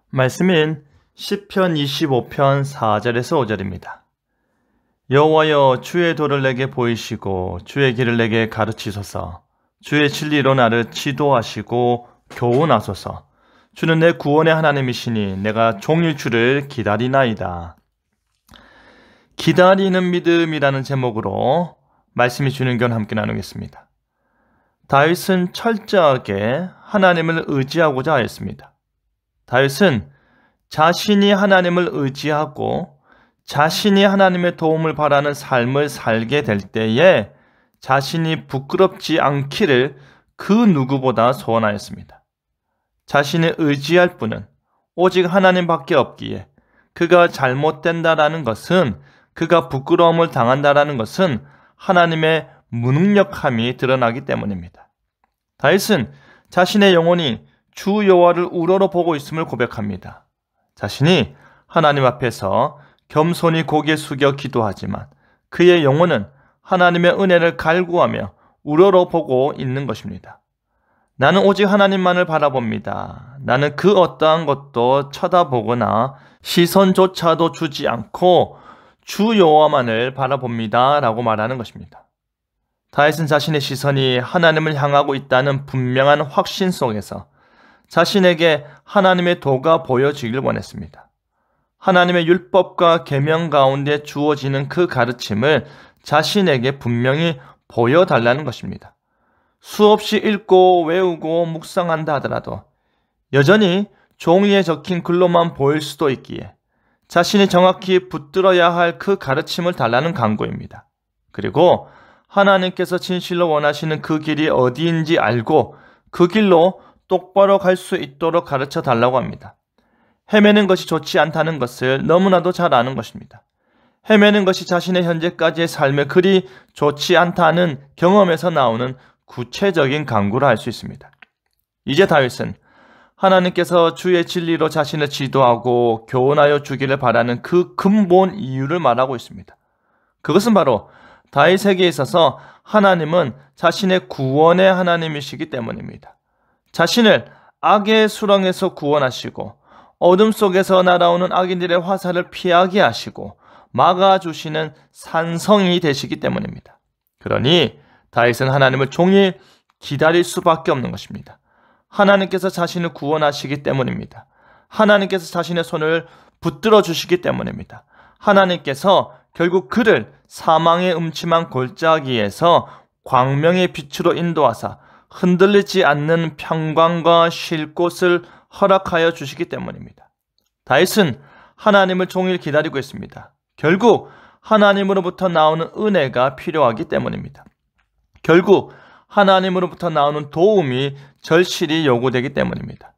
말씀인 시편 25편 4절에서 5절입니다. 여호와여, 주의 도를 내게 보이시고 주의 길을 내게 가르치소서. 주의 진리로 나를 지도하시고 교훈하소서. 주는 내 구원의 하나님이시니 내가 종일 주를 기다리나이다. 기다리는 믿음이라는 제목으로 말씀이 주는 견 함께 나누겠습니다. 다윗은 철저하게 하나님을 의지하고자 하였습니다. 다윗은 자신이 하나님을 의지하고 자신이 하나님의 도움을 바라는 삶을 살게 될 때에 자신이 부끄럽지 않기를 그 누구보다 소원하였습니다. 자신이 의지할 분은 오직 하나님밖에 없기에 그가 잘못된다라는 것은, 그가 부끄러움을 당한다라는 것은 하나님의 무능력함이 드러나기 때문입니다. 다윗은 자신의 영혼이 주 여호와를 우러러 보고 있음을 고백합니다. 자신이 하나님 앞에서 겸손히 고개 숙여 기도하지만 그의 영혼은 하나님의 은혜를 갈구하며 우러러 보고 있는 것입니다. 나는 오직 하나님만을 바라봅니다. 나는 그 어떠한 것도 쳐다보거나 시선조차도 주지 않고 주 여호와만을 바라봅니다 라고 말하는 것입니다. 다윗은 자신의 시선이 하나님을 향하고 있다는 분명한 확신 속에서 자신에게 하나님의 도가 보여지길 원했습니다. 하나님의 율법과 계명 가운데 주어지는 그 가르침을 자신에게 분명히 보여달라는 것입니다. 수없이 읽고 외우고 묵상한다 하더라도 여전히 종이에 적힌 글로만 보일 수도 있기에 자신이 정확히 붙들어야 할 그 가르침을 달라는 간구입니다. 그리고 하나님께서 진실로 원하시는 그 길이 어디인지 알고 그 길로 똑바로 갈 수 있도록 가르쳐 달라고 합니다. 헤매는 것이 좋지 않다는 것을 너무나도 잘 아는 것입니다. 헤매는 것이 자신의 현재까지의 삶에 그리 좋지 않다는 경험에서 나오는 구체적인 간구를 할 수 있습니다. 이제 다윗은 하나님께서 주의 진리로 자신을 지도하고 교훈하여 주기를 바라는 그 근본 이유를 말하고 있습니다. 그것은 바로 다윗에게 있어서 하나님은 자신의 구원의 하나님이시기 때문입니다. 자신을 악의 수렁에서 구원하시고 어둠 속에서 날아오는 악인들의 화살을 피하게 하시고 막아주시는 산성이 되시기 때문입니다. 그러니 다윗은 하나님을 종일 기다릴 수밖에 없는 것입니다. 하나님께서 자신을 구원하시기 때문입니다. 하나님께서 자신의 손을 붙들어 주시기 때문입니다. 하나님께서 결국 그를 사망의 음침한 골짜기에서 광명의 빛으로 인도하사 흔들리지 않는 평강과 쉴 곳을 허락하여 주시기 때문입니다. 다윗은 하나님을 종일 기다리고 있습니다. 결국 하나님으로부터 나오는 은혜가 필요하기 때문입니다. 결국 하나님으로부터 나오는 도움이 절실히 요구되기 때문입니다.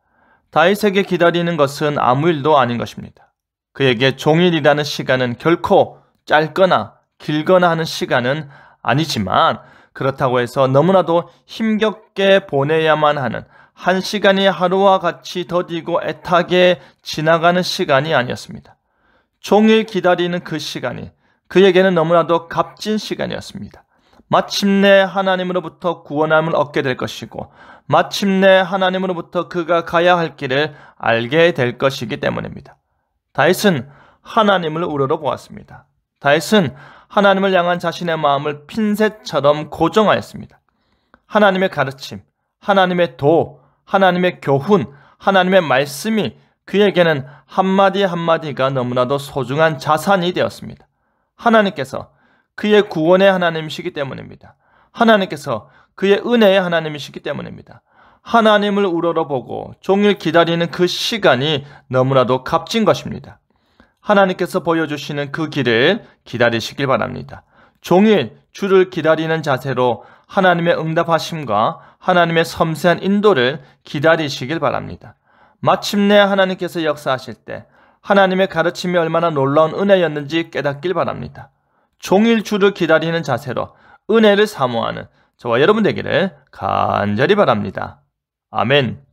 다윗에게 기다리는 것은 아무 일도 아닌 것입니다. 그에게 종일이라는 시간은 결코 짧거나 길거나 하는 시간은 아니지만 그렇다고 해서 너무나도 힘겹게 보내야만 하는 한 시간이 하루와 같이 더디고 애타게 지나가는 시간이 아니었습니다. 종일 기다리는 그 시간이 그에게는 너무나도 값진 시간이었습니다. 마침내 하나님으로부터 구원함을 얻게 될 것이고 마침내 하나님으로부터 그가 가야 할 길을 알게 될 것이기 때문입니다. 다윗은 하나님을 우러러 보았습니다. 다윗은 하나님을 향한 자신의 마음을 핀셋처럼 고정하였습니다. 하나님의 가르침, 하나님의 도, 하나님의 교훈, 하나님의 말씀이 그에게는 한마디 한마디가 너무나도 소중한 자산이 되었습니다. 하나님께서 그의 구원의 하나님이시기 때문입니다. 하나님께서 그의 은혜의 하나님이시기 때문입니다. 하나님을 우러러보고 종일 기다리는 그 시간이 너무나도 값진 것입니다. 하나님께서 보여주시는 그 길을 기다리시길 바랍니다. 종일 주를 기다리는 자세로 하나님의 응답하심과 하나님의 섬세한 인도를 기다리시길 바랍니다. 마침내 하나님께서 역사하실 때 하나님의 가르침이 얼마나 놀라운 은혜였는지 깨닫길 바랍니다. 종일 주를 기다리는 자세로 은혜를 사모하는 저와 여러분 되기를 간절히 바랍니다. 아멘.